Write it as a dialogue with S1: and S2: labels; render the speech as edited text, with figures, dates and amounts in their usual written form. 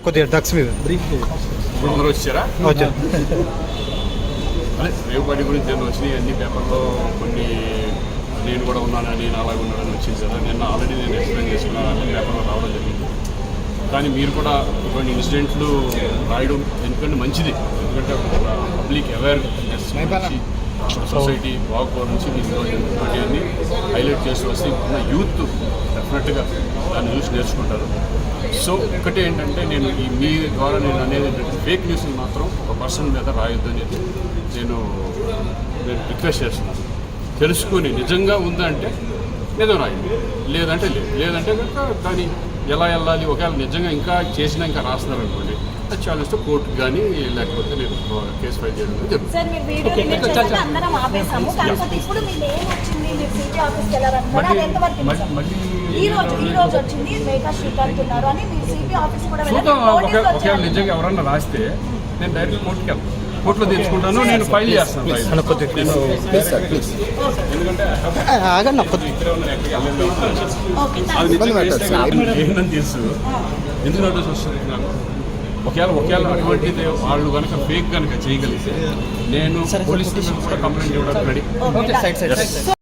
S1: కొద్దిగా డ్రగ్స్ మీద బ్రీఫ్
S2: అందరూ వచ్చారా?
S1: వచ్చారు.
S2: అదే రేవు పార్టీ గురించి నేను వచ్చినాయి అన్ని పేపర్లో కొన్ని నేను కూడా ఉన్నానని నేను అలాగే ఉన్నానని వచ్చింది కదా. నిన్న ఆల్రెడీ నేను ఎక్స్ప్లెయిన్ చేసుకున్నాను, అన్ని పేపర్లో రావడం జరిగింది. కానీ మీరు కూడా ఇటువంటి ఇన్సిడెంట్లు రాయడం ఎందుకంటే మంచిది, ఎందుకంటే పబ్లిక్ అవేర్నెస్ సొసైటీ బాగుపో నుంచి మీరు ఇటువంటివన్నీ హైలైట్ చేసి వస్తే ఉన్న యూత్ డెఫినెట్గా దాన్ని చూసి నేర్చుకుంటారు. సో ఒకటి ఏంటంటే నేను మీ ద్వారా నేను అనేది ఏంటంటే ఫేక్ న్యూస్ని మాత్రం ఒక పర్సన్ మీద రాయొద్దు అనేది నేను రిక్వెస్ట్ చేస్తున్నాను. తెలుసుకొని నిజంగా ఉందంటే నిజం రాయండి, లేదంటే లేదంటే కనుక దాన్ని ఎలా వెళ్ళాలి, ఒకవేళ నిజంగా ఇంకా చేసినా ఇంకా రాస్తున్నారు అనుకోండి, అది ఛాలెంజ్తో కోర్టుకు కానీ లేకపోతే నేను కేసు ఫైల్ చేయడం జరుగుతుంది. చూద్దాం, ఒకవేళ నిజంగా ఎవరన్నా రాస్తే నేను డైరెక్ట్ కోర్టుకి వెళ్తాను, కోర్టులో తెచ్చుకుంటాను, నేను ఫైల్ చేస్తాను. ఏంటని తెలుసు ఎందుకు నోటీస్ వస్తుంది నాకు. ఒకవేళ అటువంటిది వాళ్ళు కనుక ఫేక్ కనుక చేయగలిగితే నేను పోలీస్ స్టేషన్ కూడా కంప్లైంట్ ఇవ్వడానికి రెడీ.